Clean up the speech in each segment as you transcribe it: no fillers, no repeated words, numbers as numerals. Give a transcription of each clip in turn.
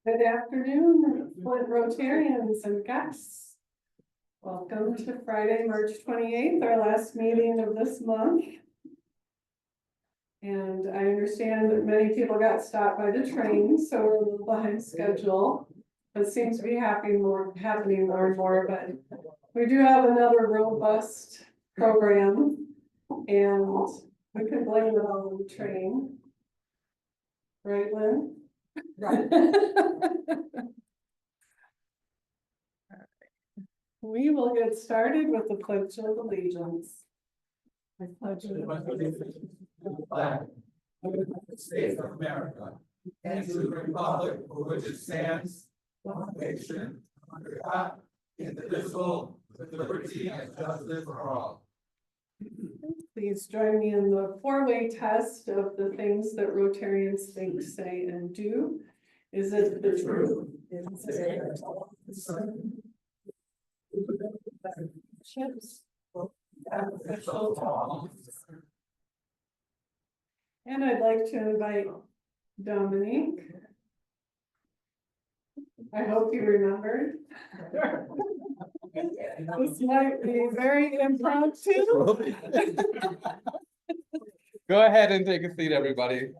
Good afternoon, Flint Rotarians and guests. Welcome to Friday, March 28th, our last meeting of this month. And I understand that many people got stopped by the train, so we're a little behind schedule. It seems to be happening more and more, but we do have another robust program, and we can blame it all on the train. Right, Lynn? Right. We will get started with the Pledge of Allegiance. I pledge allegiance to the flag of the United States of America and to the republic for which it stands, one nation, under God, indivisible, with liberty and justice for all. Please join me in the four-way test of the things that Rotarians think, say, and do. Is it the truth? Chips. And I'd like to invite Dominique. I hope you remembered. This might be very impromptu. Go ahead and take a seat, everybody.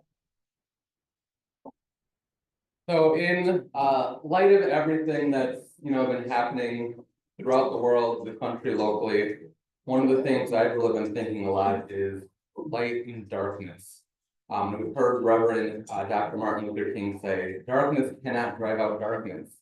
So in light of everything that's been happening throughout the world, the country, locally, one of the things I've really been thinking a lot is light and darkness. We've heard Reverend Dr. Martin Luther King say, darkness cannot drive out darkness.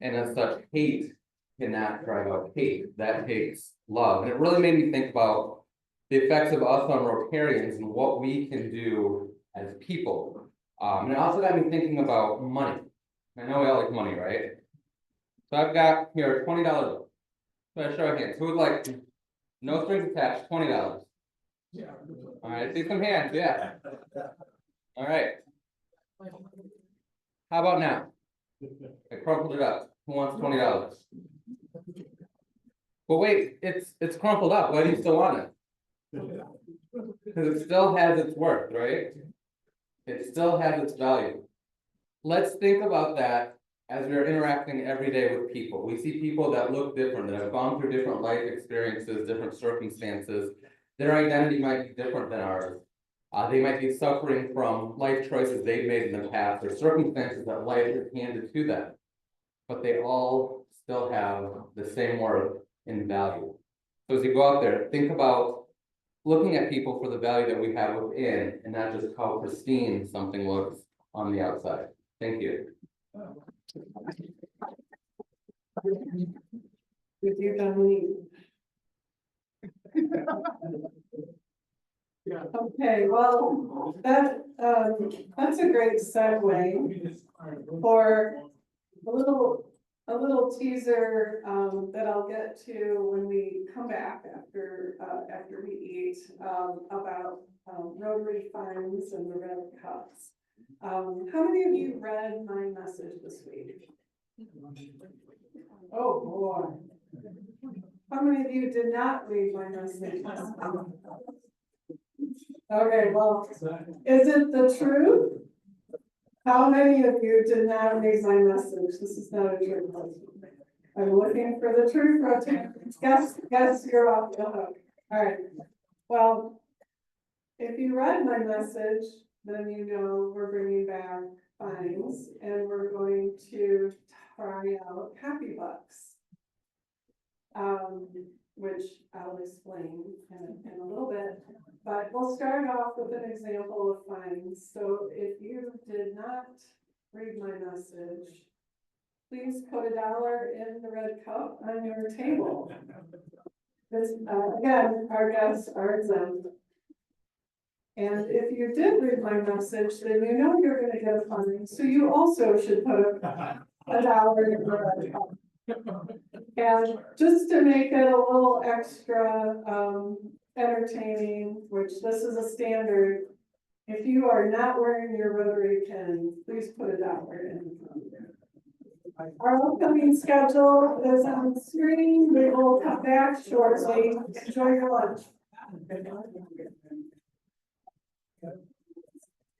And as such, hate cannot drive out hate. That takes love. And it really made me think about the effects of us on Rotarians and what we can do as people. And it also got me thinking about money. I know we all like money, right? So I've got here $20. So I show a hand. Who would like, no strings attached, $20? Yeah. All right, see some hands, yeah. All right. How about now? I crumpled it up. Who wants $20? But wait, it's crumpled up. Why do you still want it? Because it still has its worth, right? It still has its value. Let's think about that as we're interacting every day with people. We see people that look different, that have gone through different life experiences, different circumstances. Their identity might be different than ours. They might be suffering from life choices they've made in the past or circumstances that life has handed to them. But they all still have the same worth and value. So as you go out there, think about looking at people for the value that we have within and not just how pristine something looks on the outside. Thank you. With you, Dominique. Yeah. Okay, well, that's a great segue for a little teaser that I'll get to when we come back after we eat about Rotary funds and the red cups. How many of you read my message this week? Oh boy. How many of you did not read my message? Okay, well, is it the truth? How many of you did not read my message? This is not a trick question. I'm looking for the truth. Guess you're off the hook. All right. Well, if you read my message, then you know we're bringing back fines and we're going to try out Happy Bucks, which I'll explain in a little bit. But we'll start off with an example of fines. So if you did not read my message, please put $1 in the red cup on your table. This, again, our guests are exempt. And if you did read my message, then you know you're gonna get a fine, so you also should put a dollar in your account. And just to make it a little extra, entertaining, which this is a standard. If you are not wearing your Rotary pin, please put a dollar in. Our upcoming schedule is on the screen. We will come back shortly. Enjoy your lunch.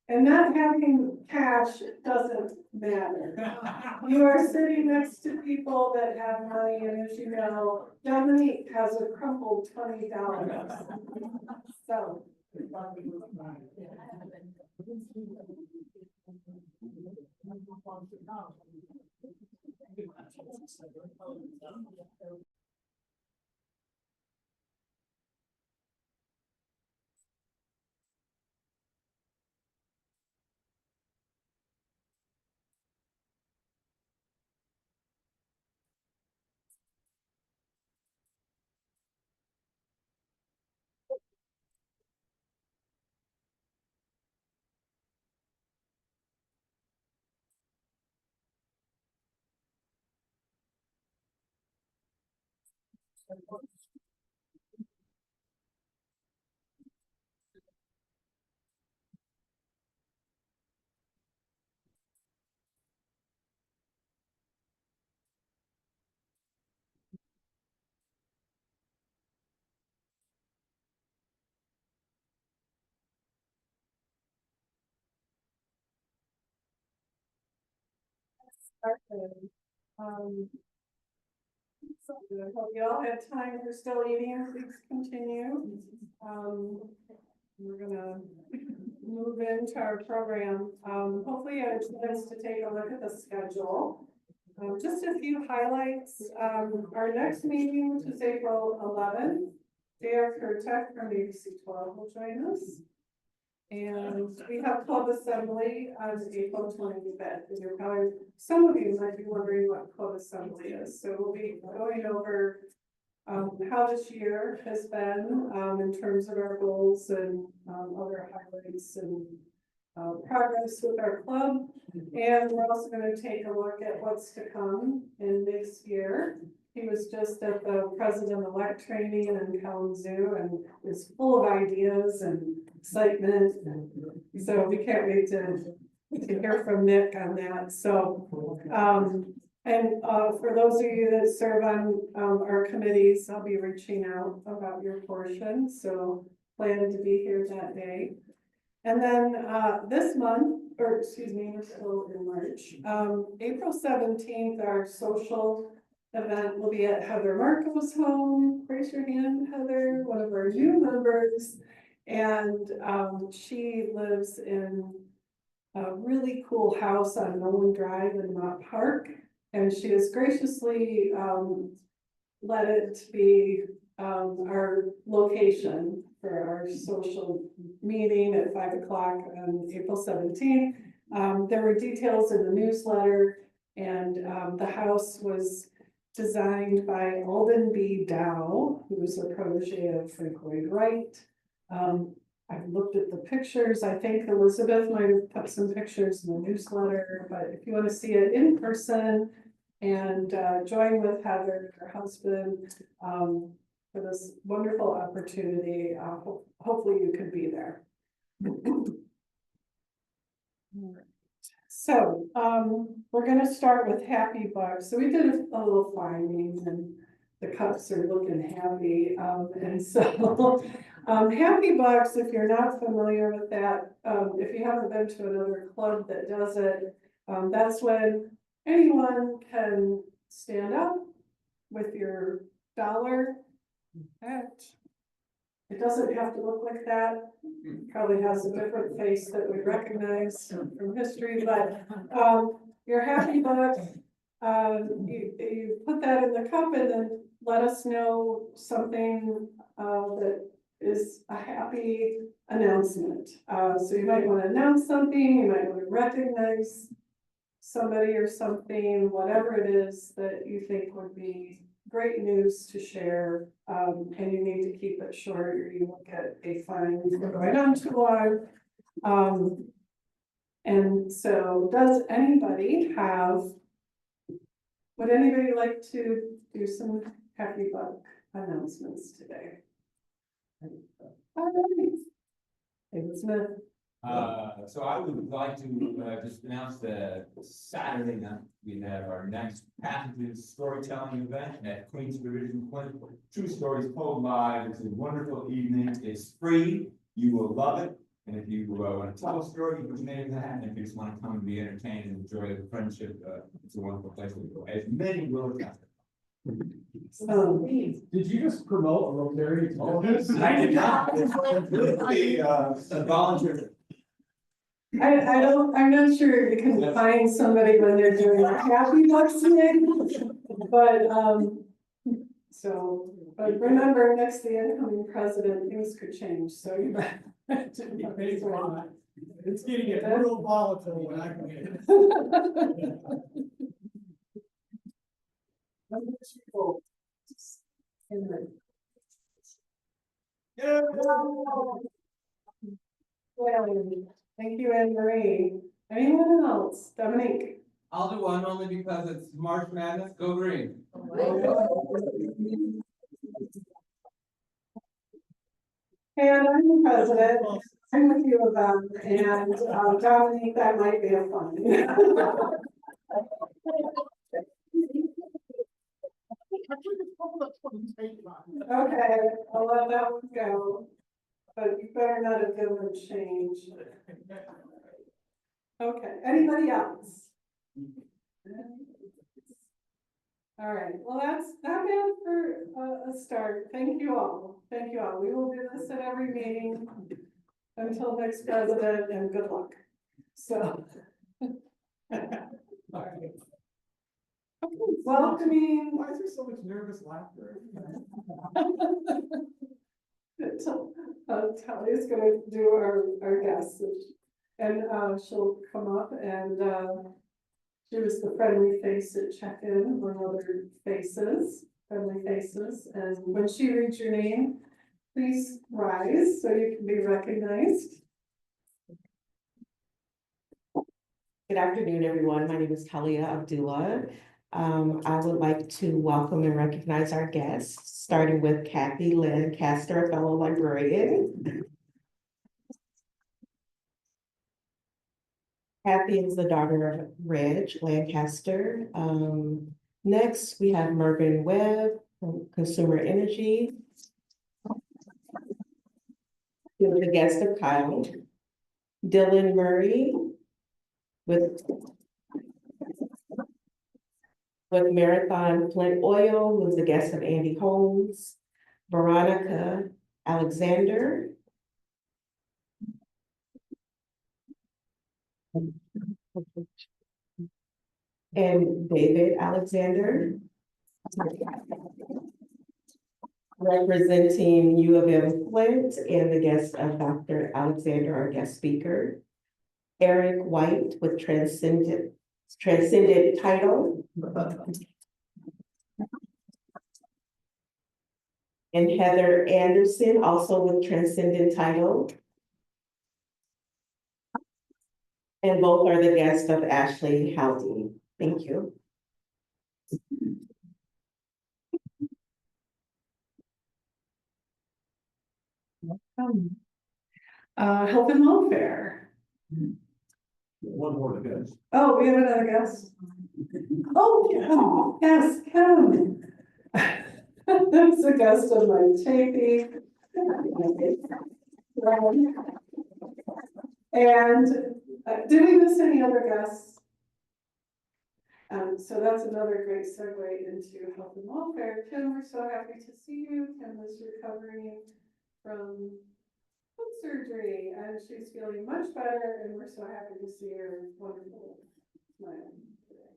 And not having cash doesn't matter. You are sitting next to people that have money, and as you know, Dominique has a crumpled $20. So. So I hope you all had time. We're still eating. Please continue. We're gonna move into our program. Hopefully you had a chance to take a look at the schedule. Just a few highlights. Our next meeting, which is April 11th, J.R. Kurtek from ABC 12 will join us. And we have club assembly on April 25th. And you're probably, some of you might be wondering what club assembly is. So we'll be going over how this year has been in terms of our goals and other highlights and progress with our club. And we're also going to take a look at what's to come in this year. He was just at the president-elect training in Kalamazoo and is full of ideas and excitement. So we can't wait to hear from Nick on that. So, for those of you that serve on our committees, I'll be reaching out about your portion. So plan to be here that day. And then this month, or excuse me, we're still in March, April 17th, our social event will be at Heather Marco's home. Raise your hand, Heather, one of our new members. And she lives in a really cool house on Nolan Drive in Mott Park. And she has graciously let it be our location for our social meeting at 5 o'clock on April 17th. There were details in the newsletter, and the house was designed by Alden B. Dow, who was a protege of Frank Lloyd Wright. I've looked at the pictures. I think Elizabeth might have put some pictures in the newsletter, but if you want to see it in person and join with Heather, her husband, for this wonderful opportunity, hopefully you could be there. So we're going to start with Happy Bucks. So we did a little finding, and the cups are looking happy. And so Happy Bucks, if you're not familiar with that, if you haven't been to another club that does it, that's when anyone can stand up with your dollar. It doesn't have to look like that. Probably has a different face that we recognize from history, but your Happy Bucks, you put that in the cup and then let us know something that is a happy announcement. So you might want to announce something, you might want to recognize somebody or something, whatever it is that you think would be great news to share, and you need to keep it short or you will get a fine for going on too long. And so does anybody would anybody like to do some happy buck announcements today? All right. David Smith. So I would like to just announce that Saturday night, we have our next passages storytelling event at Queens Division Flint. True stories told live. It's a wonderful evening. It's free. You will love it. And if you want to tell a story, you put your name in that. And if you just want to come and be entertained and enjoy the friendship, it's a wonderful place to go. As many will attend. Did you just promote Rotary? I did not. It's a volunteer. I'm not sure you can find somebody when they're doing a happy bucks thing, but, but remember, next to the incoming president, things could change, so you better. It's getting real volatile when I come in. Thank you, Anne Marie. Anyone else? Dominique? I'll do one only because it's March Madness, go green. And I'm the president. I'm with you of them, and Dominique, that might be a fun. Okay, I'll let that one go. But you better not have given them change. Okay, anybody else? All right, well, that's not bad for a start. Thank you all. Thank you all. We will do this at every meeting until next president, and good luck. So. Welcoming. Why is there so much nervous laughter? Tally's gonna do our guests, and she'll come up and she was the friendly face at check-in, among other faces, friendly faces, and when she reads your name, please rise so you can be recognized. Good afternoon, everyone. My name is Talia Abdullah. I would like to welcome and recognize our guests, starting with Kathy Lancaster, a fellow librarian. Kathy is the daughter of Reg Lancaster. Next, we have Mervyn Webb from Consumer Energy. He was a guest of Kyle. Dylan Murray with Marathon Flint Oil, who's the guest of Andy Holmes. Veronica Alexander. And David Alexander. Representing U of M Flint and the guest of Dr. Alexander, our guest speaker. Eric White with Transcendent Title. And Heather Anderson, also with Transcendent Title. And both are the guests of Ashley Howdy. Thank you. Health and welfare. One more to go. Oh, we have another guest. Oh, yes, Kevin. That's a guest of my taping. And did we miss any other guests? So that's another great segue into health and welfare. Kim, we're so happy to see you. Kim is recovering from foot surgery and she's feeling much better, and we're so happy to see her wonderful smile today.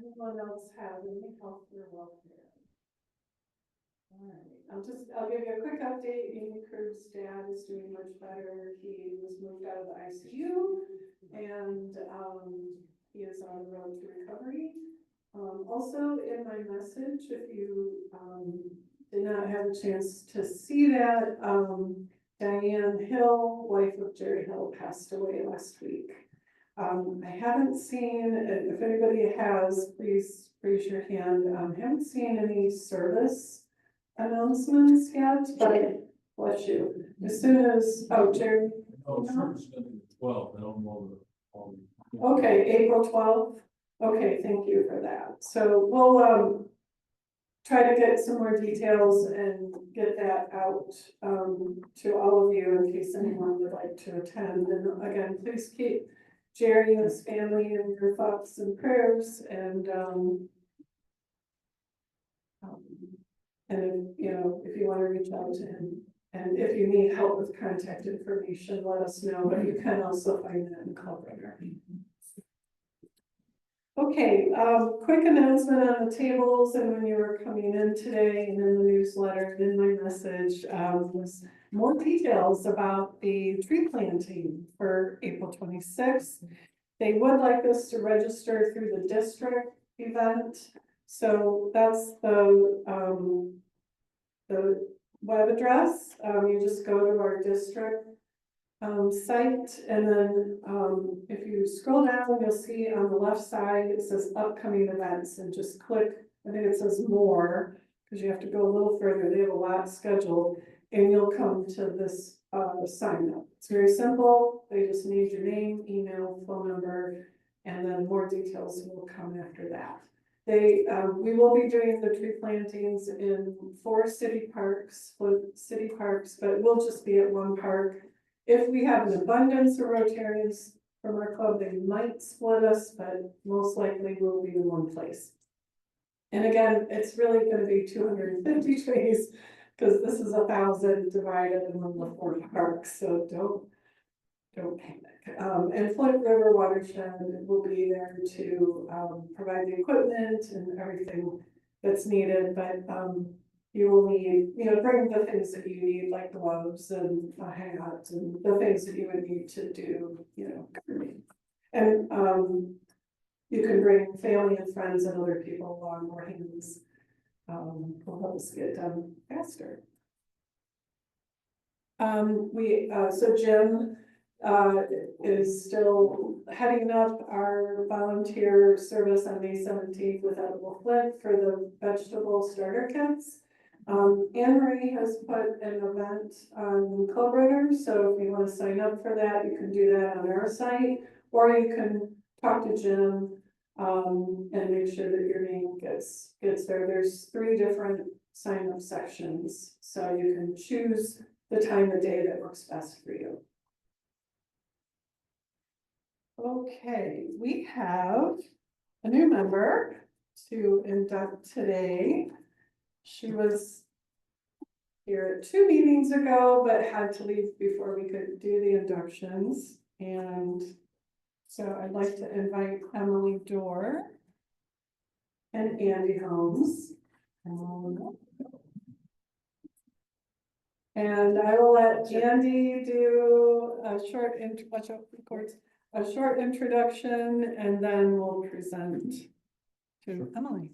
Anyone else have any health or welfare? All right, I'll give you a quick update. Amy Kerr's dad is doing much better. He was moved out of the ICU and he is on the road to recovery. Also in my message, if you, did not have a chance to see that, Diane Hill, wife of Jerry Hill, passed away last week. I haven't seen, and if anybody has, please raise your hand. Haven't seen any service announcements yet, but bless you. As soon as, oh, Jerry. Oh, sure, it's gonna be 12, I don't know all the. Okay, April 12th. Okay, thank you for that. So we'll, try to get some more details and get that out, to all of you in case anyone would like to attend. And again, please keep Jerry and his family in your thoughts and prayers, and you know, if you want to reach out to him, and if you need help with contact information, let us know, but you can also find that in Colorado. Okay, quick announcement on the tables and when you were coming in today and in the newsletter, and in my message, was more details about the tree planting for April 26th. They would like us to register through the district event. So that's the web address. You just go to our district site, and then if you scroll down, you'll see on the left side, it says upcoming events, and just click, I think it says more, because you have to go a little further, they have a lot scheduled, and you'll come to this sign up. It's very simple, they just need your name, email, phone number, and then more details will come after that. We will be doing the tree plantings in 4 city parks, Flint city parks, but we'll just be at one park. If we have an abundance of Rotarians from our club, they might split us, but most likely we'll be in one place. And again, it's really gonna be 250 trees, because this is 1,000 divided among the 4 parks, so don't panic. And Flint River Watershed will be there to provide the equipment and everything that's needed, but you will need, you know, bring the things that you need, like gloves and a hat and the things that you would need to do, you know, gardening. And you can bring family and friends and other people along, more hands will help us get done faster. So Jim is still heading up our volunteer service on May 17th with Edible Flint for the vegetable starter kits. Anne Marie has put an event on Club Rotary, so if you want to sign up for that, you can do that on our site, or you can talk to Jim and make sure that your name gets there. There's 3 different sign-up sections, so you can choose the time of day that works best for you. Okay, we have a new member to induct today. She was here 2 meetings ago, but had to leave before we could do the inductions. And so I'd like to invite Emily Dorr and Andy Holmes. And I will let Andy do a short introduction, and then we'll present to Emily.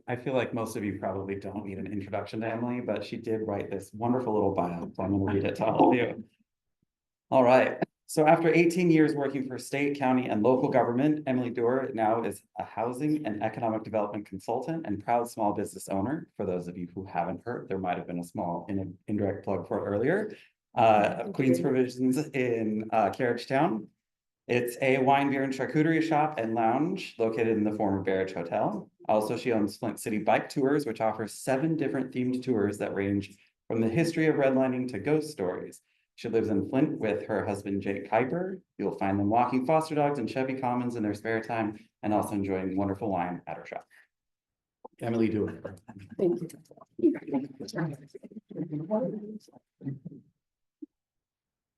I feel like most of you probably don't need an introduction to Emily, but she did write this wonderful little bio, so I'm going to read it to all of you. All right. So after 18 years working for state, county, and local government, Emily Dorr now is a housing and economic development consultant and proud small business owner. For those of you who haven't heard, there might have been a small indirect plug for it earlier. Queen's Provisions in Carriagetown. It's a wine, beer, and charcuterie shop and lounge located in the former Barrage Hotel. Also, she owns Flint City Bike Tours, which offers 7 different themed tours that range from the history of redlining to ghost stories. She lives in Flint with her husband, Jake Kuiper. You'll find them walking foster dogs in Chevy Commons in their spare time and also enjoying wonderful wine at her shop. Emily Dorr. Thank you.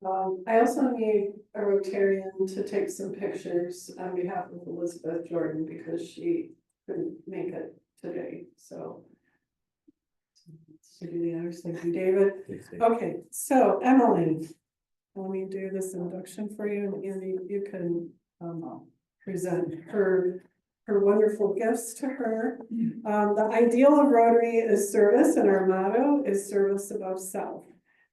I also need a Rotarian to take some pictures on behalf of Elizabeth Jordan because she couldn't make it today, so. To do the honors, thank you, David. Okay, so Emily, let me do this induction for you, and Andy, you can present her wonderful gifts to her. The ideal of Rotary is service, and our motto is service above self.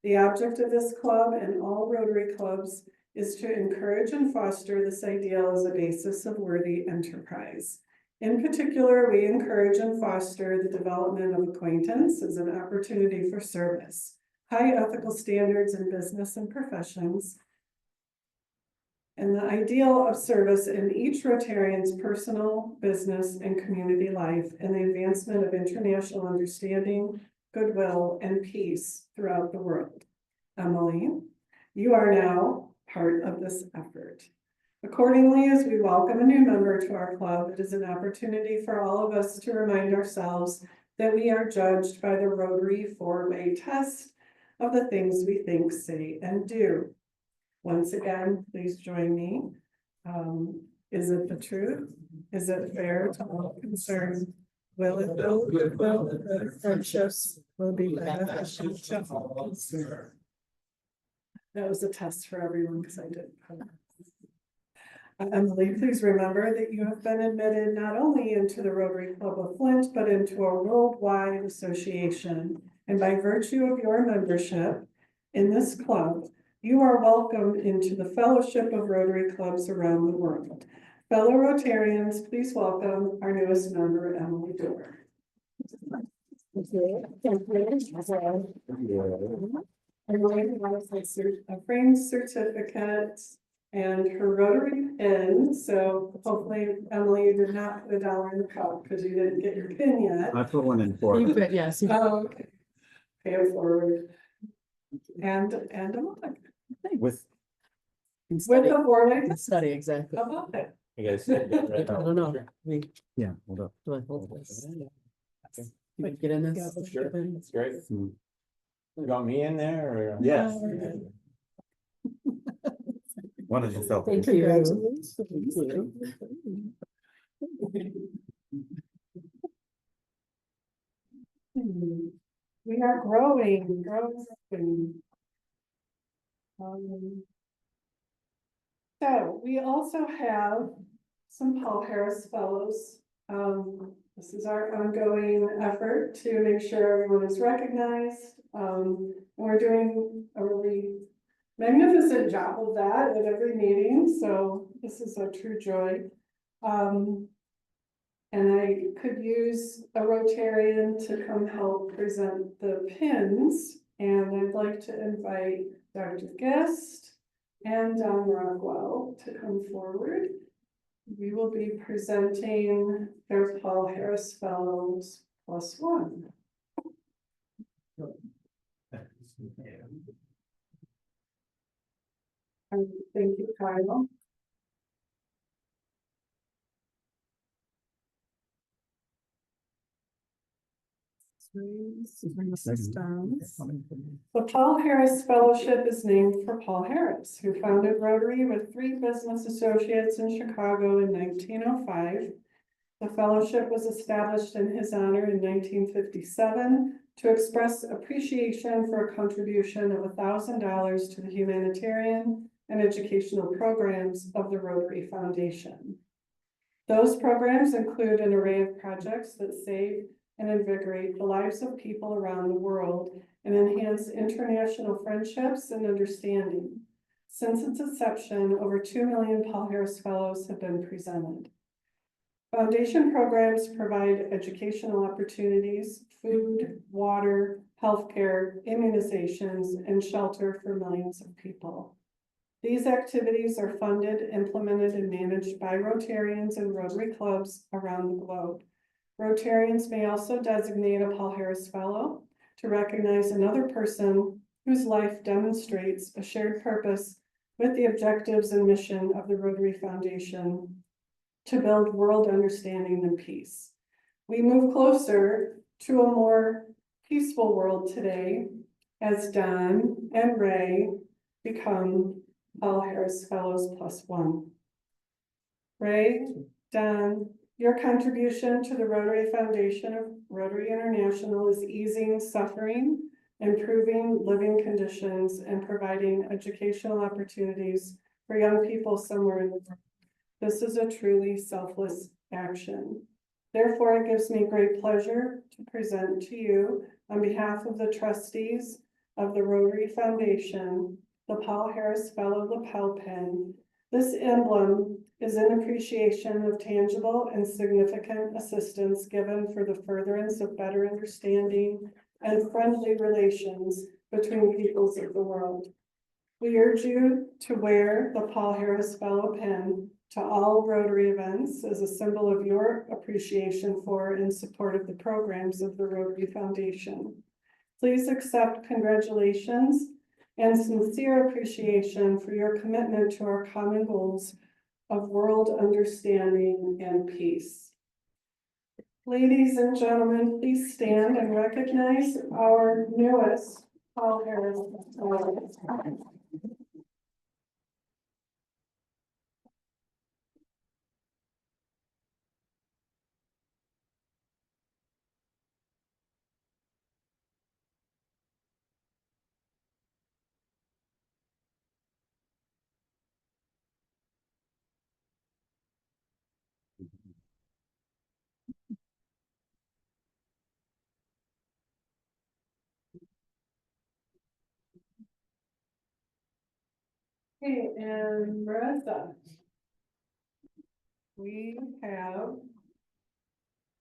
The object of this club and all Rotary clubs is to encourage and foster this ideal as a basis of worthy enterprise. In particular, we encourage and foster the development of acquaintance as an opportunity for service, high ethical standards in business and professions, and the ideal of service in each Rotarian's personal, business, and community life, and the advancement of international understanding, goodwill, and peace throughout the world. Emily, you are now part of this effort. Accordingly, as we welcome a new member to our club, it is an opportunity for all of us to remind ourselves that we are judged by the Rotary four-way test of the things we think, say, and do. Once again, please join me. Is it the truth? Is it fair to all concerned? Will it build goodwill that friendships will be beneficial to all concerned? That was a test for everyone because I did. Emily, please remember that you have been admitted not only into the Rotary Club of Flint, but into a worldwide association. And by virtue of your membership in this club, you are welcomed into the Fellowship of Rotary Clubs around the world. Fellow Rotarians, please welcome our newest member, Emily Dorr. Thank you. Emily has a framed certificate and her Rotary pin. So hopefully, Emily, you did not put $1 in the cup because you didn't get your pin yet. I put one in for You it. bet, yes. Oh, okay. Pay it forward. And a mug. With, With the warning Study, exactly. above it. you guys. I don't know. Yeah, hold up. Do I hold this? You can get in this? Sure. That's great. You got me in there or? Yes. One of yourself. Thank you. We are growing. So we also have some Paul Harris Fellows. This is our ongoing effort to make sure everyone is recognized. We're doing a really magnificent job of that at every meeting, so this is a true joy. And I could use a Rotarian to come help present the pins, and I'd like to invite Dr. Guest and Don Rockwell to come forward. We will be presenting their Paul Harris Fellows +1. Thank you, Kyle. The Paul Harris Fellowship is named for Paul Harris, who founded Rotary with 3 business associates in Chicago in 1905. The fellowship was established in his honor in 1957 to express appreciation for a contribution of $1,000 to the humanitarian and educational programs of the Rotary Foundation. Those programs include an array of projects that save and invigorate the lives of people around the world and enhance international friendships and understanding. Since its inception, over 2 million Paul Harris Fellows have been presented. Foundation programs provide educational opportunities, food, water, healthcare, immunizations, and shelter for millions of people. These activities are funded, implemented, and managed by Rotarians and Rotary clubs around the globe. Rotarians may also designate a Paul Harris Fellow to recognize another person whose life demonstrates a shared purpose with the objectives and mission of the Rotary Foundation to build world understanding and peace. We move closer to a more peaceful world today as Don and Ray become Paul Harris Fellows +1. Ray, Don, your contribution to the Rotary Foundation of Rotary International is easing suffering, improving living conditions, and providing educational opportunities for young people somewhere in the world. This is a truly selfless action. Therefore, it gives me great pleasure to present to you, on behalf of the trustees of the Rotary Foundation, the Paul Harris Fellow lapel pin. This emblem is in appreciation of tangible and significant assistance given for the furtherance of better understanding and friendly relations between peoples of the world. We urge you to wear the Paul Harris Fellow pin to all Rotary events as a symbol of your appreciation for and support of the programs of the Rotary Foundation. Please accept congratulations and sincere appreciation for your commitment to our common goals of world understanding and peace. Ladies and gentlemen, please stand and recognize our newest Paul Harris Fellow. Okay, and Marissa. We have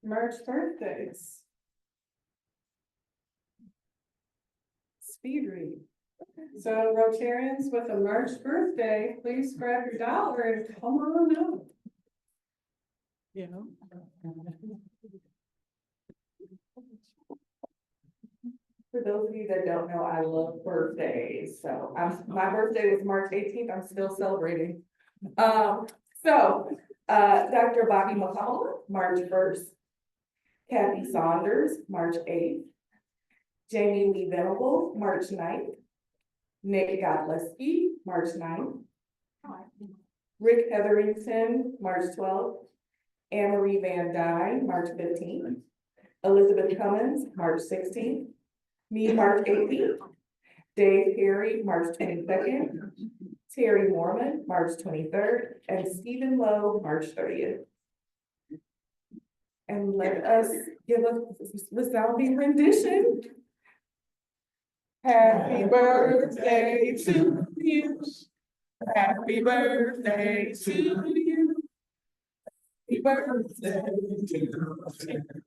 March birthdays. Speed read. So Rotarians with a March birthday, please grab your dollar and come on up. Yeah. For those of you that don't know, I love birthdays. So my birthday was March 18th. I'm still celebrating. Dr. Bobby McConnell, March 1st. Kathy Saunders, March 8th. Jamie Lee Venable, March 9th. Nick Godleski, March 9th. Rick Etherington, March 12th. Anne-Marie Van Dyne, March 15th. Elizabeth Cummins, March 16th. Me, March 18th. Dave Perry, March 22nd. Terry Mormon, March 23rd. And Stephen Lowe, March 30th. And let us give a resounding rendition. Happy birthday to you. Happy birthday to you. Happy birthday to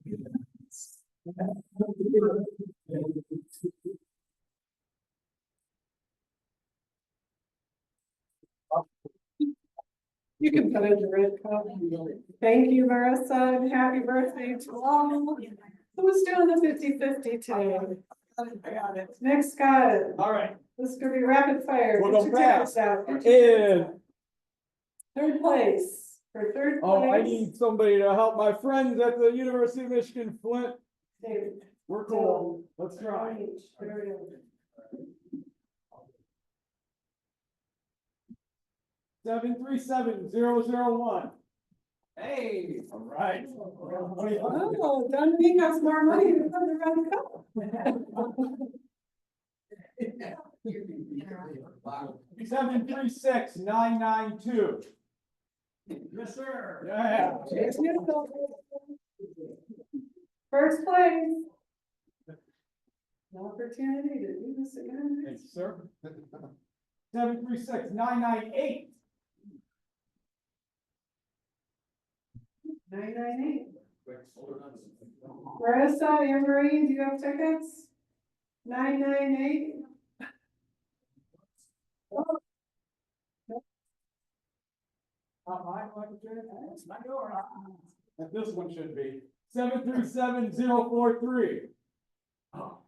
you. You can put in your red cup. Thank you, Marissa, and happy birthday to all. Who's doing the 50-50 today? I got it. Nick's got it. All right. This is gonna be rapid fire. We'll Get go your fast. tickets out. Get your tickets And, out. Third place. For third place. oh, I need somebody to help my friends at the University of Michigan, Flint. David. We're cool. Let's try. There we go. 737-001. Hey, all right. Oh, Dominique has more money to put in the red cup. 736-992. Yes, sir. Yeah. First place. An opportunity to do this again. Thank you, sir. 736-998. 998. Marissa, Anne Marie, do you have tickets? 998. Not mine, it's not yours. And this one should be 737-043. Oh.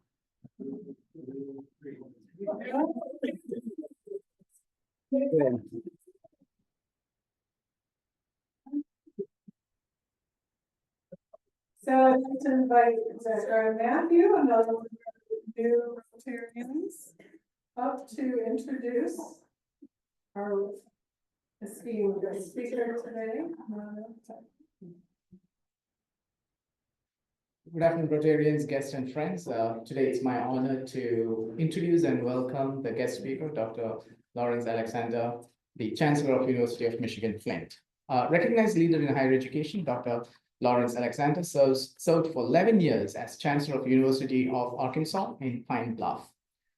So I'd like to invite Matthew, another one of the new Rotarians, up to introduce our esteemed speaker today. Good afternoon, Rotarians, guests, and friends. Today it's my honor to introduce and welcome the guest speaker, Dr. Lawrence Alexander, the Chancellor of University of Michigan, Flint. Recognized leader in higher education, Dr. Lawrence Alexander served for 11 years as Chancellor of University of Arkansas in Pine Bluff,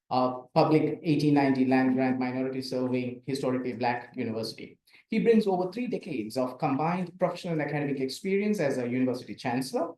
a public 1890 land grant minority serving historically Black university. He brings over 3 decades of combined professional and academic experience as a university chancellor,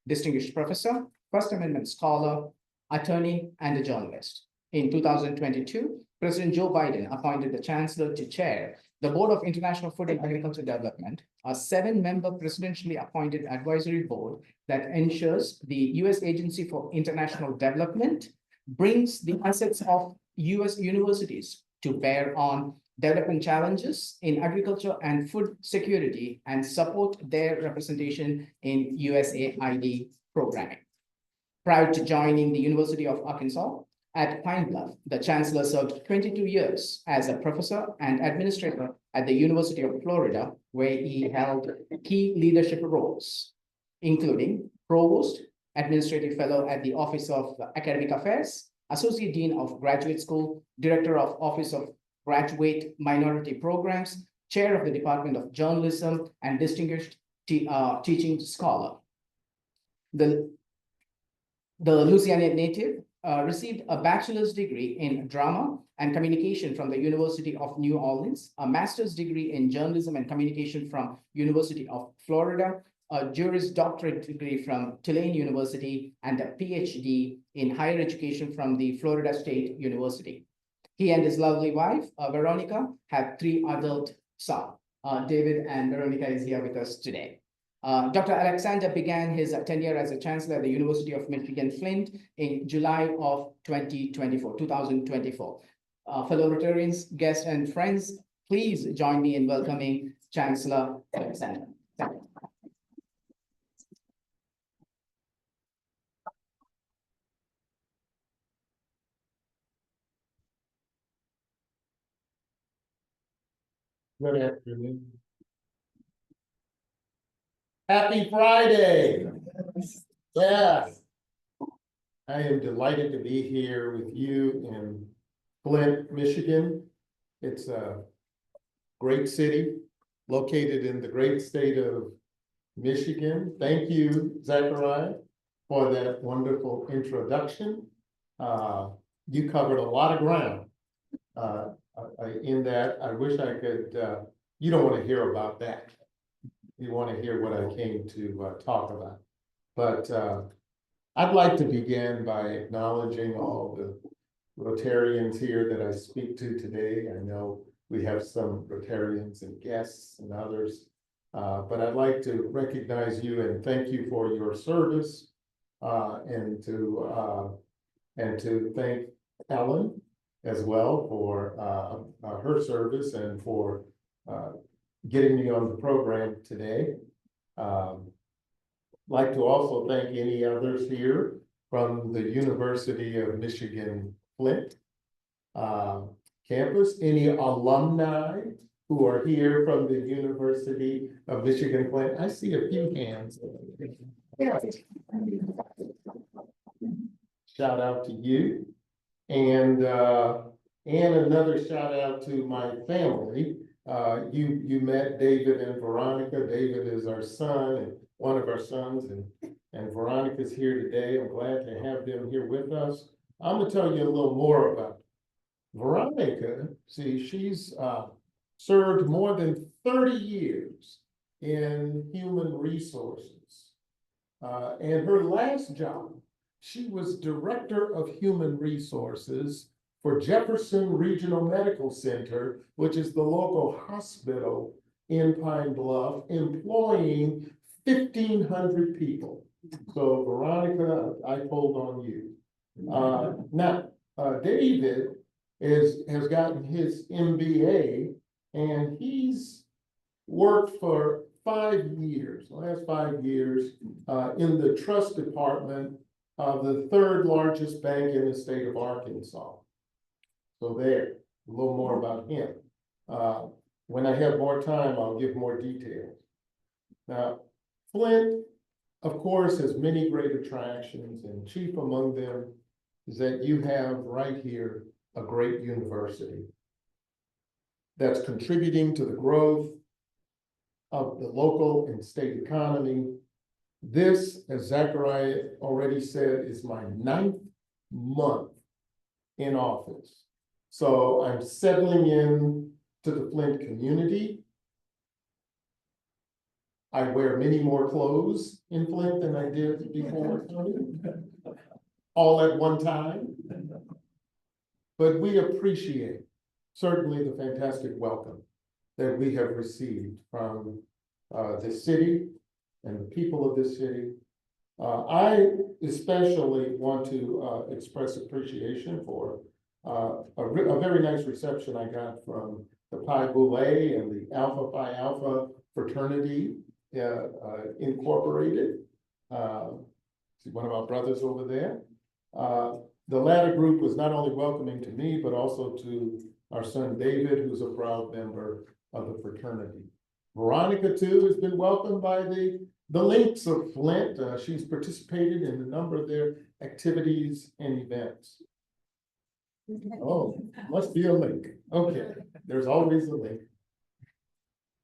distinguished professor, First Amendment scholar, attorney, and a journalist. In 2022, President Joe Biden appointed the chancellor to chair the Board of International Food and Agriculture Development, a 7-member presidentially appointed advisory board that ensures the U.S. Agency for International Development brings the assets of U.S. universities to bear on development challenges in agriculture and food security and support their representation in USAID programming. Prior to joining the University of Arkansas at Pine Bluff, the chancellor served 22 years as a professor and administrator at the University of Florida, where he held key leadership roles, including provost, administrative fellow at the Office of Academic Affairs, associate dean of graduate school, director of Office of Graduate Minority Programs, chair of the Department of Journalism, and distinguished teaching scholar. The Louisiana native received a bachelor's degree in drama and communication from the University of New Orleans, a master's degree in journalism and communication from University of Florida, a Juris Doctorate degree from Tulane University, and a PhD in higher education from the Florida State University. He and his lovely wife, Veronica, have 3 adult sons. David and Veronica is here with us today. Dr. Alexander began his tenure as a chancellor at the University of Michigan, Flint in July of 2024. Fellow Rotarians, guests, and friends, please join me in welcoming Chancellor Alexander. Thank you. Good afternoon. Happy Friday. Yes. I am delighted to be here with you in Flint, Michigan. It's a great city located in the great state of Michigan. Thank you, Zachariah, for that wonderful introduction. You covered a lot of ground. In that, I wish I could, you don't want to hear about that. You want to hear what I came to talk about. But I'd like to begin by acknowledging all the Rotarians here that I speak to today. I know we have some Rotarians and guests and others, but I'd like to recognize you and thank you for your service, and to thank Ellen as well for her service and for getting me on the program today. Like to also thank any others here from the University of Michigan Flint campus, any alumni who are here from the University of Michigan Flint. I see a few hands. Shout out to you. And another shout out to my family. You met David and Veronica. David is our son and one of our sons, and Veronica's here today. I'm glad to have them here with us. I'm gonna tell you a little more about Veronica. See, she's served more than 30 years in human resources. And her last job, she was Director of Human Resources for Jefferson Regional Medical Center, which is the local hospital in Pine Bluff, employing 1,500 people. So Veronica, I pulled on you. Now, David has gotten his MBA, and he's worked for 5 years, the last 5 years, in the trust department of the 3rd largest bank in the state of Arkansas. So there, a little more about him. When I have more time, I'll give more details. Now, Flint, of course, has many great attractions, and chief among them is that you have right here a great university that's contributing to the growth of the local and state economy. This, as Zachariah already said, is my 9th month in office. So I'm settling in to the Flint community. I wear many more clothes in Flint than I did before, all at one time. But we appreciate certainly the fantastic welcome that we have received from the city and the people of this city. I especially want to express appreciation for a very nice reception I got from the Pi Boule and the Alpha Phi Alpha fraternity incorporated. See one of our brothers over there. The latter group was not only welcoming to me, but also to our son David, who's a proud member of the fraternity. Veronica, too, has been welcomed by the Links of Flint. She's participated in a number of their activities and events. Oh, must be a link. Okay, there's always a link.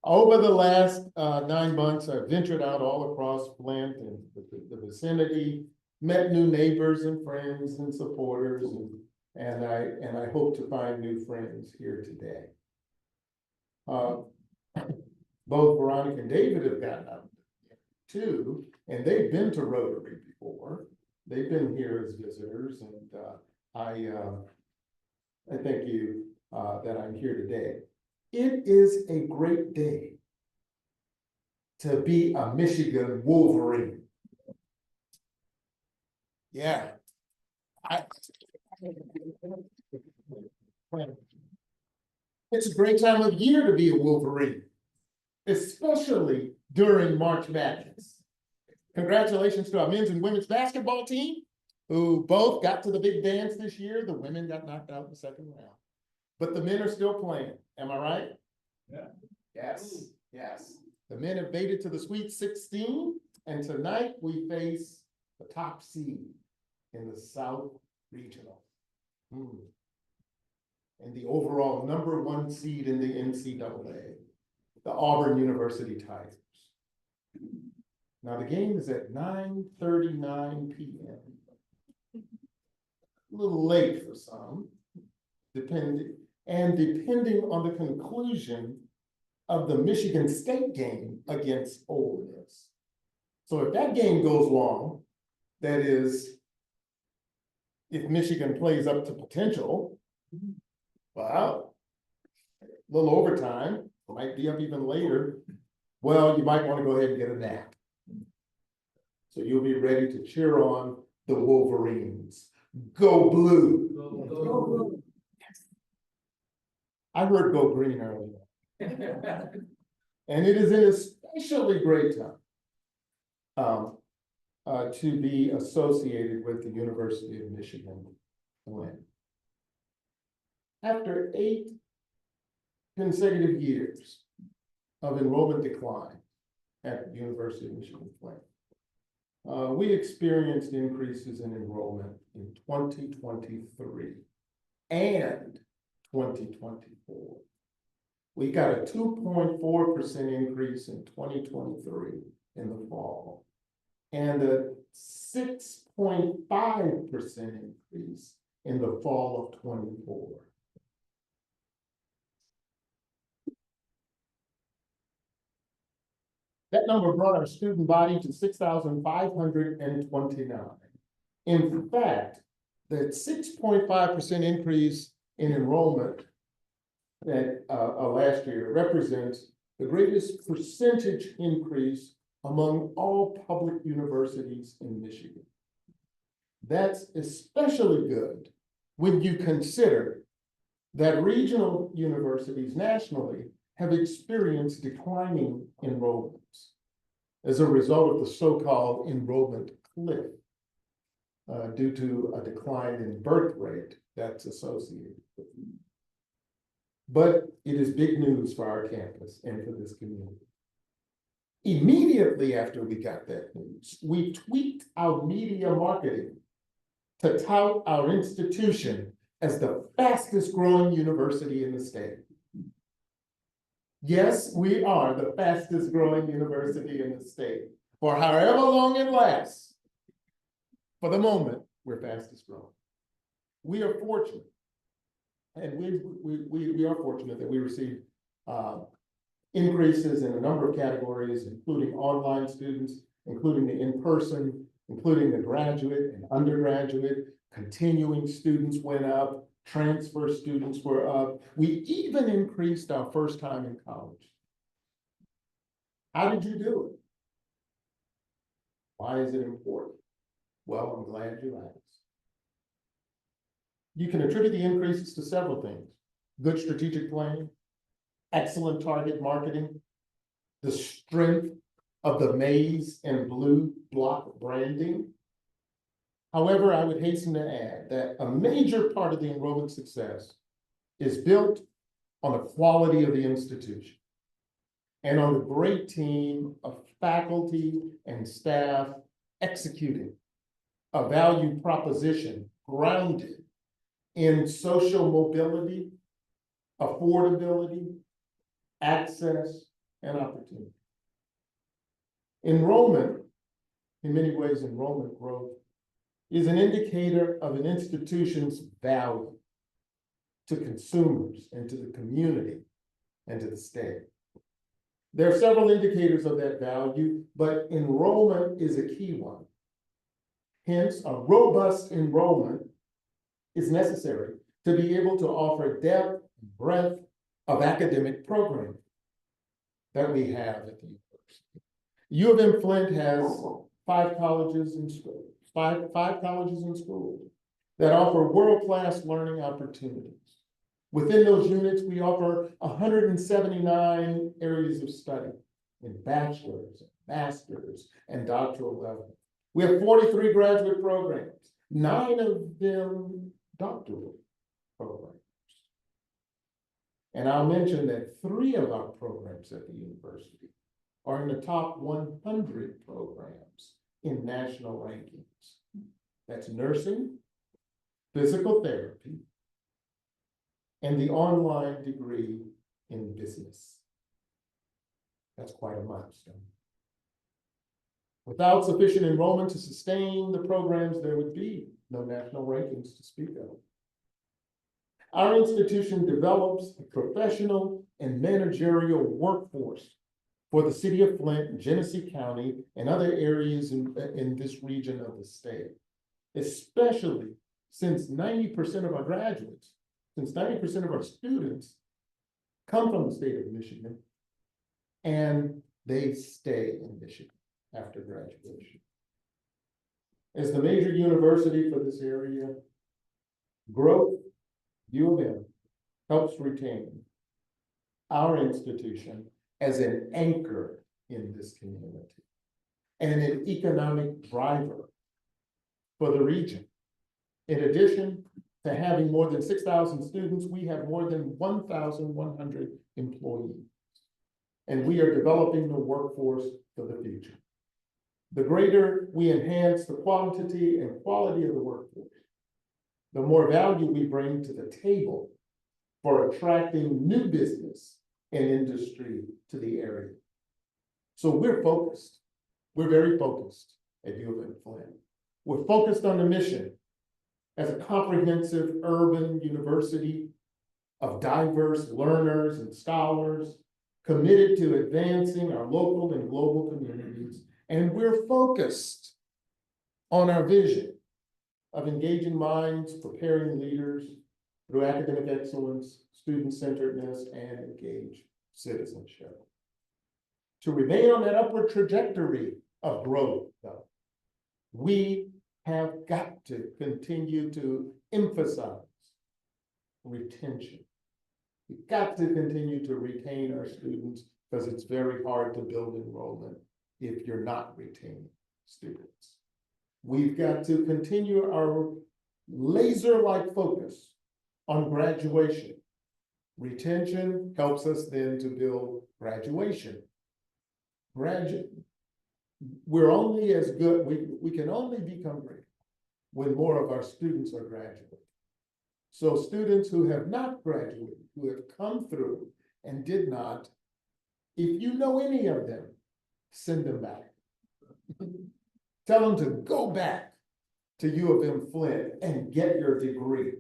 Over the last 9 months, I've ventured out all across Flint and the vicinity, met new neighbors and friends and supporters, and I hope to find new friends here today. Both Veronica and David have gotten out too, and they've been to Rotary before. They've been here as visitors, and I thank you that I'm here today. It is a great day to be a Michigan Wolverine. Yeah. It's a great time of year to be a Wolverine, especially during March Madness. Congratulations to our men's and women's basketball team, who both got to the big dance this year. The women got knocked out in the second round, but the men are still playing. Am I right? Yeah. Yes, yes. The men have made it to the Sweet 16, and tonight we face the top seed in the South Regional. And the overall #1 seed in the NCAA, the Auburn University Tigers. Now the game is at 9:39 p.m. A little late for some, depending on the conclusion of the Michigan State game against Ole Miss. So if that game goes long, that is, if Michigan plays up to potential, well, a little overtime, might be up even later. Well, you might want to go ahead and get a nap. So you'll be ready to cheer on the Wolverines. Go blue. Go blue. I heard go green earlier. And it is an especially great time to be associated with the University of Michigan Flint. After 8 consecutive years of enrollment decline at the University of Michigan Flint, we experienced increases in enrollment in 2023 and 2024. We got a 2.4% increase in 2023 in the fall, and a 6.5% increase in the fall of 24. That number brought our student body to 6,529. In fact, that 6.5% increase in enrollment that last year represents the greatest percentage increase among all public universities in Michigan. That's especially good when you consider that regional universities nationally have experienced declining enrollments as a result of the so-called enrollment cliff due to a decline in birth rate that's associated with it. But it is big news for our campus and for this community. Immediately after we got that news, we tweaked our media marketing to tout our institution as the fastest growing university in the state. Yes, we are the fastest growing university in the state. For however long it lasts, for the moment, we're fastest growing. We are fortunate. And we are fortunate that we receive increases in a number of categories, including online students, including the in-person, including the graduate and undergraduate, continuing students went up, transfer students were up. We even increased our first time in college. How did you do it? Why is it important? Well, I'm glad you asked. You can attribute the increases to several things: good strategic planning, excellent target marketing, the strength of the maize and blue block branding. However, I would hasten to add that a major part of the enrollment success is built on the quality of the institution and on the great team of faculty and staff executing a value proposition grounded in social mobility, affordability, access, and opportunity. Enrollment, in many ways, enrollment growth is an indicator of an institution's value to consumers and to the community and to the state. There are several indicators of that value, but enrollment is a key one. Hence, a robust enrollment is necessary to be able to offer depth and breadth of academic programming that we have at the university. U of M Flint has five colleges in school that offer world-class learning opportunities. Within those units, we offer 179 areas of study in bachelor's, master's, and doctoral level. We have 43 graduate programs, 9 of them doctoral programs. And I'll mention that 3 of our programs at the university are in the top 100 programs in national rankings. That's nursing, physical therapy, and the online degree in business. That's quite a milestone. Without sufficient enrollment to sustain the programs, there would be no national rankings to speak of. Our institution develops a professional and managerial workforce for the city of Flint, Genesee County, and other areas in this region of the state, especially since 90% of our graduates, since 90% of our students come from the state of Michigan, and they stay in Michigan after graduation. As the major university for this area, growth, U of M, helps retain our institution as an anchor in this community and an economic driver for the region. In addition to having more than 6,000 students, we have more than 1,100 employees. And we are developing the workforce for the future. The greater we enhance the quantity and quality of the workforce, the more value we bring to the table for attracting new business and industry to the area. So we're focused. We're very focused at U of M Flint. We're focused on the mission as a comprehensive urban university of diverse learners and scholars, committed to advancing our local and global communities. And we're focused on our vision of engaging minds, preparing leaders through academic excellence, student-centeredness, and engaged citizenship. To remain on that upward trajectory of growth, though, we have got to continue to emphasize retention. We've got to continue to retain our students because it's very hard to build enrollment if you're not retaining students. We've got to continue our laser-like focus on graduation. Retention helps us then to build graduation. We're only as good, we can only become great when more of our students are graduating. So students who have not graduated, who have come through and did not If you know any of them, send them back. Tell them to go back to U of M Flint and get your degree.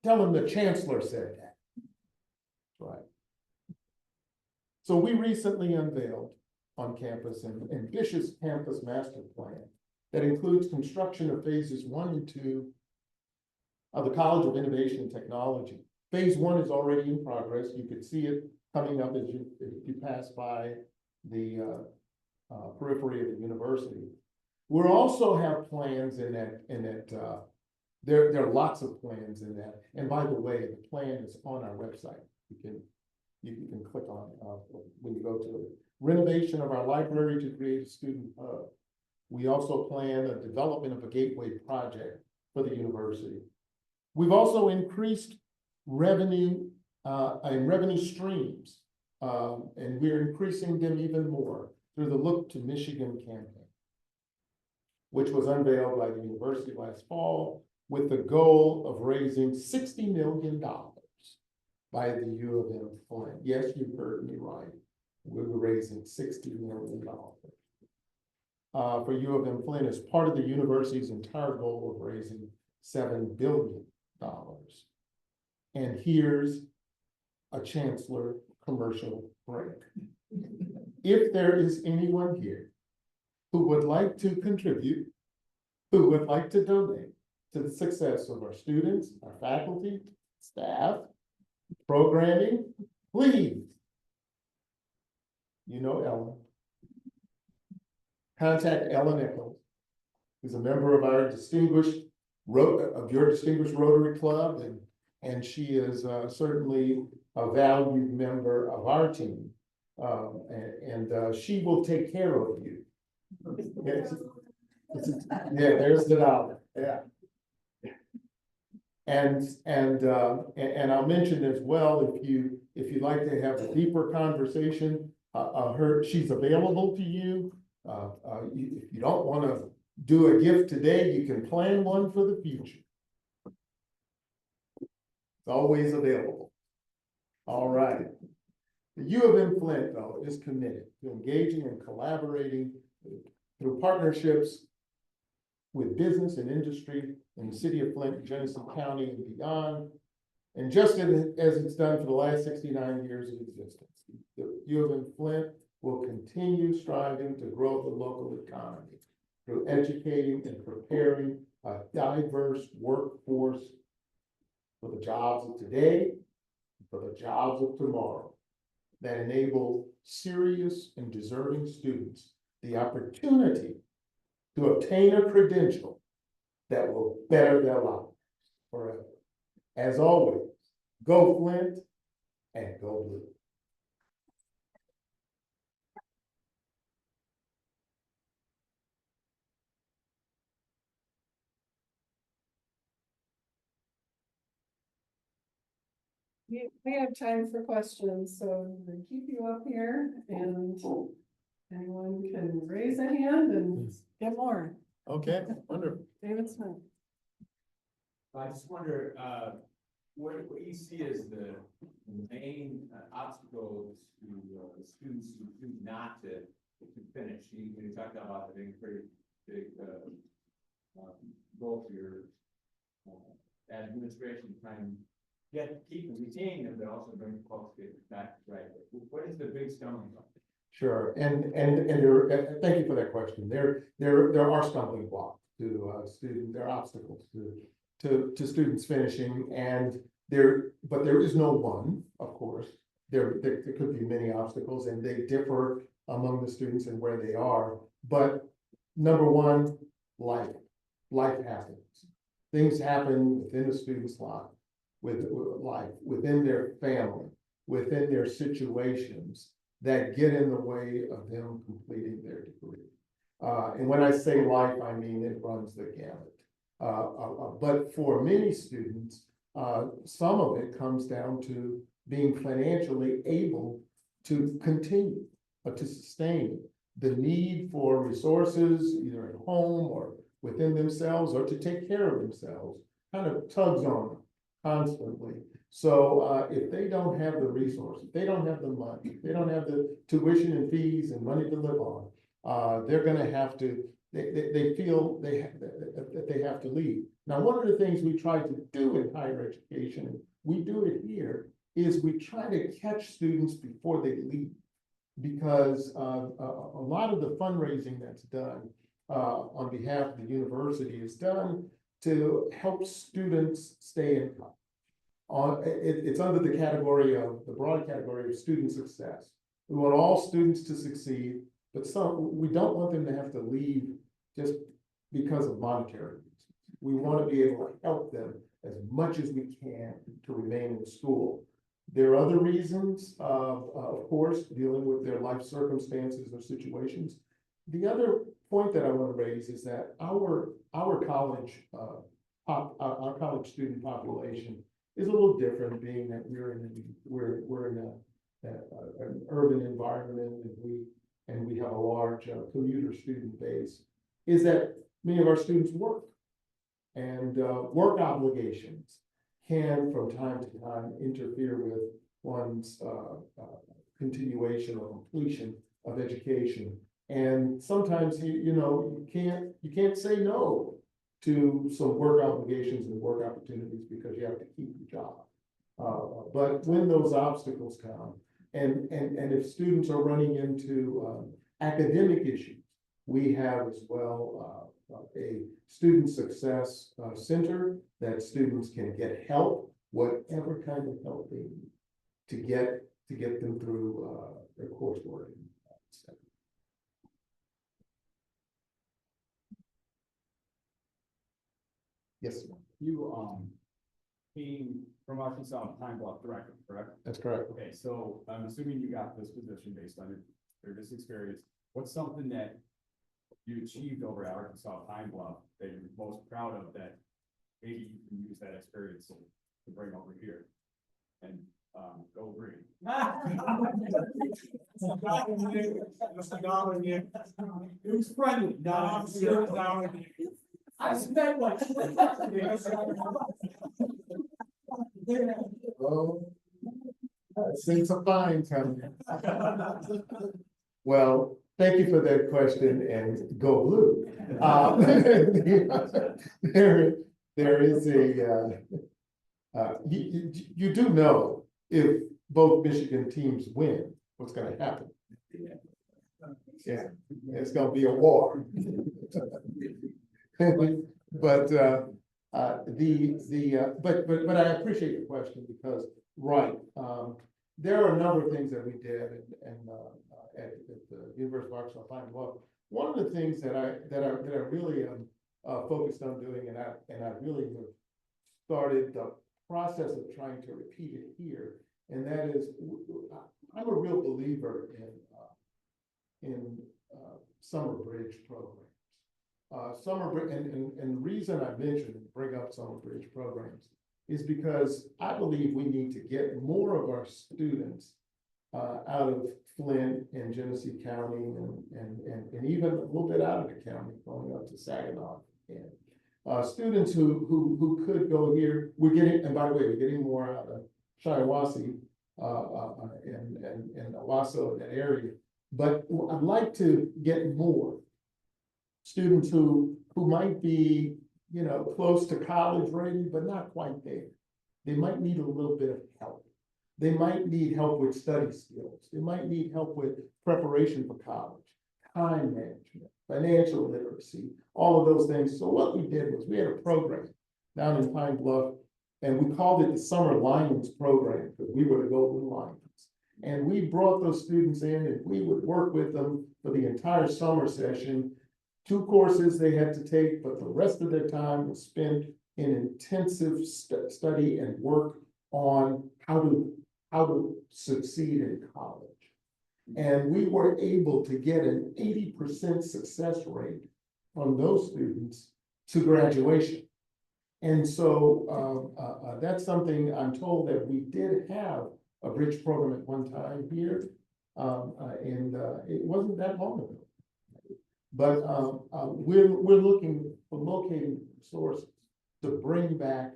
Tell them the chancellor said that. Right. So we recently unveiled on campus an ambitious campus master plan that includes construction of phases 1 and 2 of the College of Innovation and Technology. Phase 1 is already in progress. You could see it coming up as you pass by the periphery of the university. We'll also have plans in that there are lots of plans in that. And by the way, the plan is on our website. You can click on it when you go to it. Renovation of our library to create a student hub. We also plan a development of a gateway project for the university. We've also increased revenue and revenue streams, and we're increasing them even more through the Look to Michigan campaign, which was unveiled by the university last fall with the goal of raising $60 million by the U of M Flint. Yes, you heard me right. We were raising $60 million for U of M Flint as part of the university's entire goal of raising $7 billion. And here's a chancellor commercial break. If there is anyone here who would like to contribute, who would like to donate to the success of our students, our faculty, staff, programming, please. You know Ellen. Contact Ellen Eccles, who's a member of our distinguished Rotary Club, and she is certainly a valued member of our team. And she will take care of you. Yeah, there's the dollar. Yeah. And I'll mention as well, if you'd like to have a deeper conversation, she's available to you. If you don't want to do a gift today, you can plan one for the future. It's always available. All right. The U of M Flint, though, is committed to engaging and collaborating through partnerships with business and industry in the city of Flint, Genesee County, and beyond. And just as it's done for the last 69 years of existence, the U of M Flint will continue striving to grow the local economy through educating and preparing a diverse workforce for the jobs of today, for the jobs of tomorrow, that enable serious and deserving students the opportunity to obtain a credential that will better their lives forever. As always, go Flint and go blue. We have time for questions, so I'm gonna keep you up here and anyone can raise a hand and get more. Okay, wonderful. David Smith. I just wonder, what you see as the main obstacles to students who choose not to finish? You talked about having a pretty big goal for your administration, trying to keep and retain them, but also bring qualifications back, right? What is the big stumbling block? Sure, and thank you for that question. There are stumbling blocks to students. There are obstacles to students finishing, but there is no one, of course. There could be many obstacles, and they differ among the students and where they are. But number one, life happens. Things happen within a student's life, within their family, within their situations, that get in the way of them completing their degree. And when I say life, I mean it runs the gamut. But for many students, some of it comes down to being financially able to continue, to sustain the need for resources, either at home or within themselves, or to take care of themselves, kind of tugs on them constantly. So if they don't have the resources, if they don't have the money, if they don't have the tuition and fees and money to live on, they're gonna have to, they feel that they have to leave. Now, one of the things we try to do in higher education, and we do it here, is we try to catch students before they leave. Because a lot of the fundraising that's done on behalf of the university is done to help students stay in college. It's under the category of, the broad category of student success. We want all students to succeed, but we don't want them to have to leave just because of monetary reasons. We want to be able to help them as much as we can to remain in school. There are other reasons, of course, dealing with their life circumstances or situations. The other point that I want to raise is that our college student population is a little different, being that we're in an urban environment, and we have a large commuter student base. Is that many of our students work, and work obligations can from time to time interfere with one's continuation or completion of education. And sometimes you can't say no to some work obligations and work opportunities because you have to keep your job. But when those obstacles come, and if students are running into academic issues, we have as well a student success center that students can get help, whatever kind of help they need to get them through their coursework. Yes, sir. You came from Arkansas Pine Bluff directly, correct? That's correct. Okay, so I'm assuming you got this position based on your this experience. What's something that you achieved over at Arkansas Pine Bluff that you're most proud of, that maybe you can use that experience to bring over here and go green? It was friendly. No, I spent like. Oh, since a fine coming. Well, thank you for that question, and go blue. There is a, you do know, if both Michigan teams win, what's gonna happen. Yeah, it's gonna be a war. But but I appreciate the question, because, right, there are a number of things that we did at the University of Arkansas Pine Bluff. One of the things that I really am focused on doing, and I really have started the process of trying to repeat it here, and that is, I'm a real believer in summer bridge programs. And the reason I mentioned and bring up summer bridge programs is because I believe we need to get more of our students out of Flint and Genesee County and even a little bit out of the county, going up to Saginaw. And students who could go here, we're getting, and by the way, we're getting more out of Shiawassee and Owasso, that area. But I'd like to get more students who might be, close to college ready, but not quite there. They might need a little bit of help. They might need help with study skills. They might need help with preparation for college, time management, financial literacy, all of those things. So what we did was we had a program down in Pine Bluff, and we called it the Summer Lions Program, because we were the Golden Lions. And we brought those students in, and we would work with them for the entire summer session. 2 courses they had to take, but the rest of their time was spent in intensive study and work on how to succeed in college. And we were able to get an 80% success rate on those students to graduation. And so that's something I'm told that we did have a bridge program at one time here. And it wasn't that long ago. But we're looking for locating resources to bring back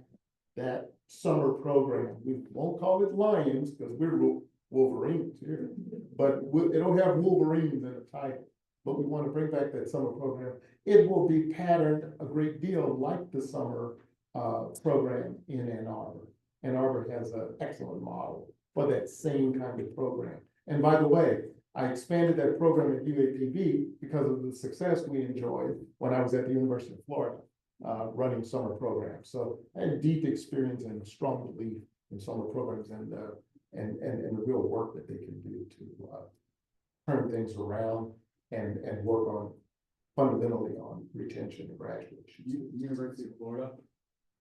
that summer program. We won't call it Lions because we're Wolverines here, but it'll have Wolverines in the title. But we want to bring back that summer program. It will be patterned a great deal like the summer program in Ann Arbor. Ann Arbor has an excellent model for that same kind of program. And by the way, I expanded that program at UAPB because of the success we enjoyed when I was at the University of Florida, running summer programs. So I had deep experience and strong belief in summer programs and the real work that they can do to turn things around and work on fundamentally on retention and graduation. University of Florida,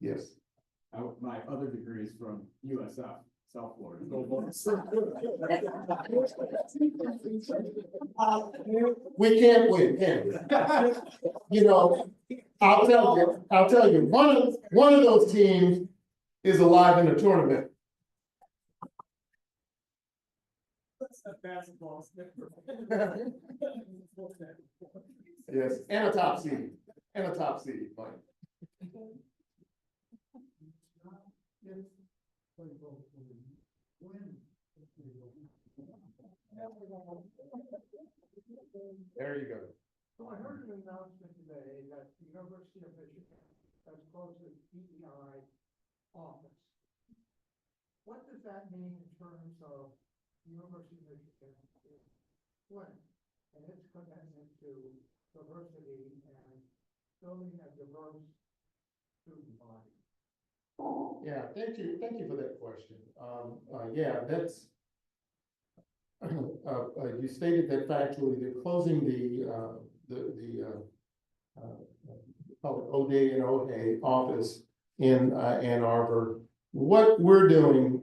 Yes. my other degree is from USF, South Florida. We can't win, can we? You know, I'll tell you, one of those teams is alive in the tournament. Yes, and a top seed, Mike. There you go. So I heard an announcement today that the University of Michigan has closed its DEI office. What does that mean in terms of the University of Michigan in Flint and its commitment to diversity and building a diverse student body? Yeah, thank you for that question. Yeah, that's. You stated that factually, they're closing call it O'Day and O'Hay office in Ann Arbor. What we're doing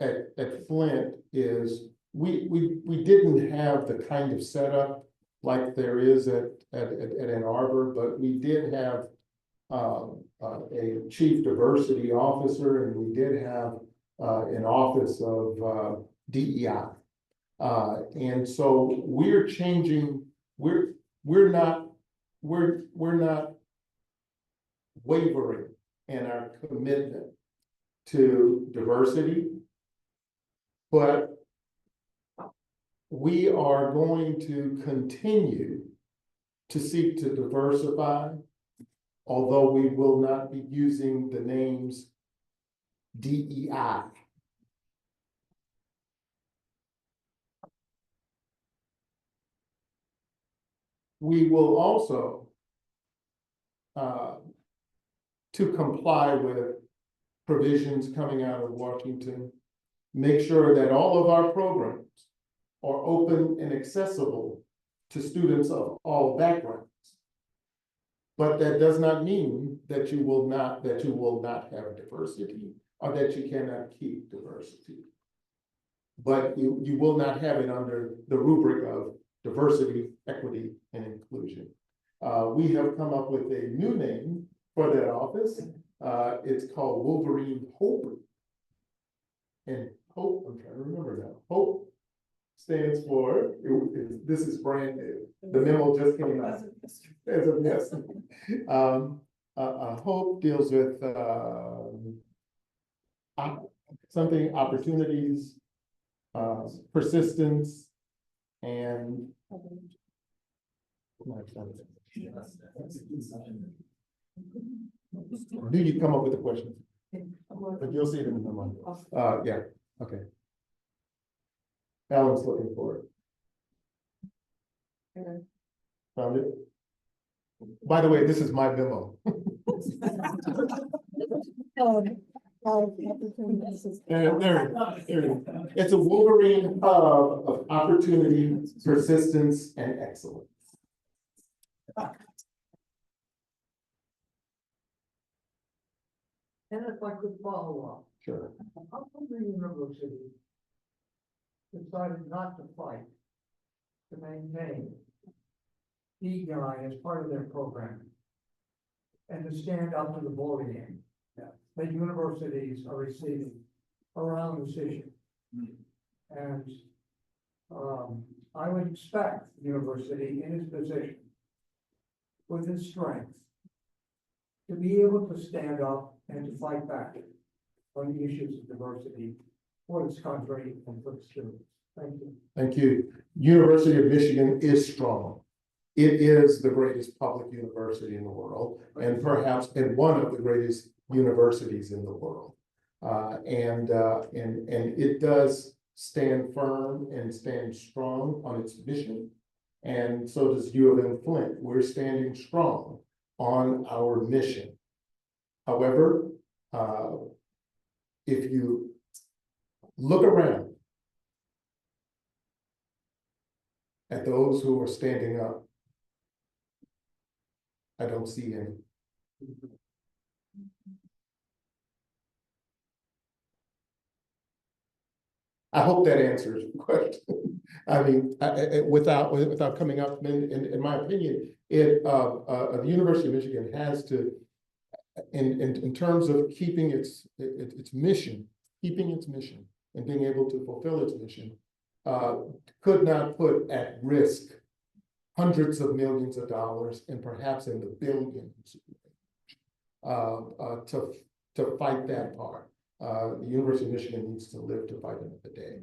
at Flint is we didn't have the kind of setup like there is at Ann Arbor, but we did have a chief diversity officer, and we did have an office of DEI. And so we're changing, we're not wavering in our commitment to diversity, but we are going to continue to seek to diversify, although we will not be using the names DEI. We will also, to comply with provisions coming out of Washington, make sure that all of our programs are open and accessible to students of all backgrounds. But that does not mean that you will not have diversity or that you cannot keep diversity. But you will not have it under the rubric of diversity, equity, and inclusion. We have come up with a new name for that office. It's called Wolverine Hope. And Hope, I'm trying to remember now. Hope stands for, this is brand new. The memo just came out. As of yesterday. Hope deals with opportunities, persistence, and do you come up with a question? But you'll see it in the memo. Yeah, okay. Alan's looking for it. Found it? By the way, this is my memo. There it is. It's a Wolverine hub of opportunity, persistence, and excellence. And if I could follow up, Sure. how come the university decided not to fight to maintain DEI as part of their program and to stand up to the bullying that universities are receiving around this issue? And I would expect the university in its position, with its strength, to be able to stand up and to fight back on the issues of diversity for this country and for the students. Thank you. Thank you. University of Michigan is strong. It is the greatest public university in the world, and perhaps and one of the greatest universities in the world. And it does stand firm and stand strong on its mission. And so does U of M Flint. We're standing strong on our mission. However, if you look around at those who are standing up, I don't see any. I hope that answers the question. I mean, without coming up, in my opinion, the University of Michigan has to, in terms of keeping its mission, and being able to fulfill its mission, could not put at risk hundreds of millions of dollars and perhaps in the billions to fight that part. The University of Michigan needs to live to fight another day.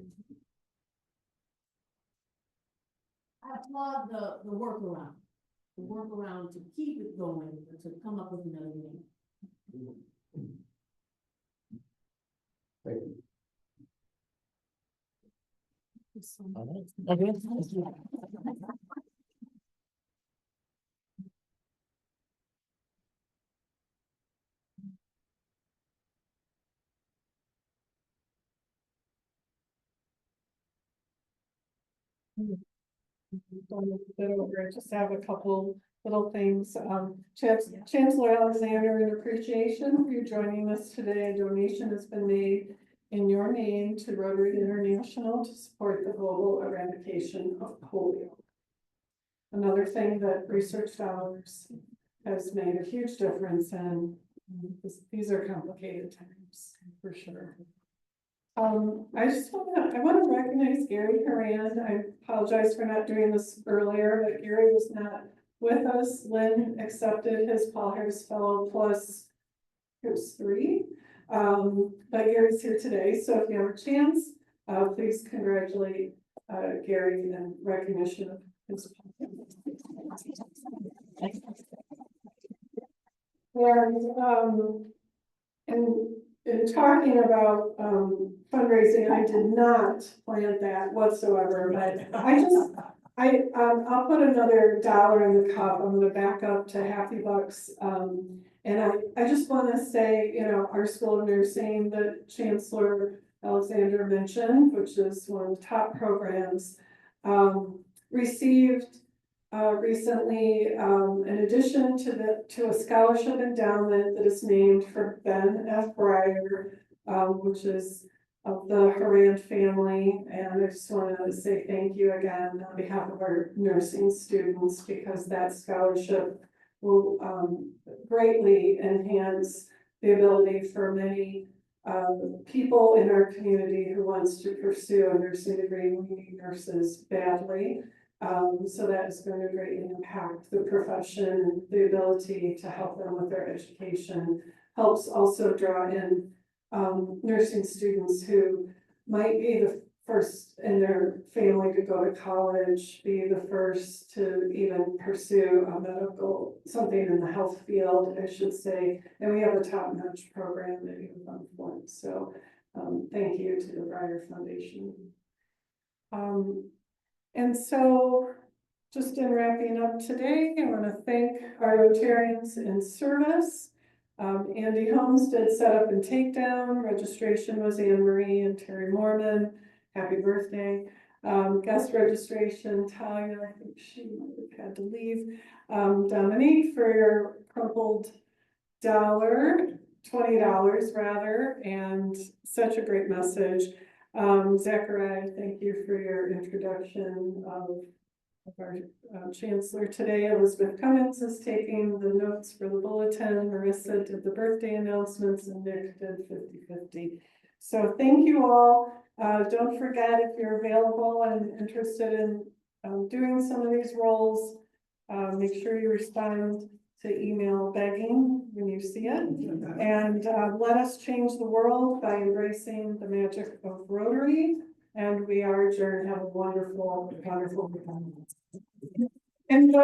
I applaud the workaround to keep it going, to come up with another name. Thank you. I just have a couple little things. Chancellor Alexander, in appreciation for you joining us today, a donation has been made in your name to Rotary International to support the global eradication of polio. Another thing that research dollars has made a huge difference in. These are complicated times for sure. I want to recognize Gary Horan. I apologize for not doing this earlier, but Gary was not with us. Lynn accepted his Paul Harris Fellow plus it was 3. But Gary's here today, so if you have a chance, please congratulate Gary in recognition of his. And in talking about fundraising, I did not plan that whatsoever, but I'll put another $1 in the cup. I'm gonna back up to Happy Bucks. And I just wanna say, you know, our School of Nursing that Chancellor Alexander mentioned, which is one of the top programs, received recently in addition to a scholarship endowment that is named for Ben F. Breyer, which is of the Horan family. And I just want to say thank you again on behalf of our nursing students, because that scholarship will greatly enhance the ability for many people in our community who wants to pursue a nursing degree. We need nurses badly. So that is going to greatly impact the profession, and the ability to help them with their education. Helps also draw in nursing students who might be the first in their family to go to college, be the first to even pursue a medical, something in the health field, I should say. And we have a top-notch program that you have on Flint. So thank you to the Breyer Foundation. And so, just in wrapping up today, I want to thank our Rotarians in service. Andy Holmes did setup and takedown. Registration was Anne Marie and Terry Mormon. Happy birthday. Guest registration, Talia, I think she might have had to leave. Dominique, for your crumpled $20 rather, and such a great message. Zachariah, thank you for your introduction of our Chancellor today. Elizabeth Cummins is taking the notes for the bulletin. Marissa did the birthday announcements, and Nick did 50-50. So thank you all. Don't forget, if you're available and interested in doing some of these roles, make sure you respond to email begging when you see it. And let us change the world by embracing the magic of Rotary. And we are adjourned. Have a wonderful, wonderful weekend. Enjoy.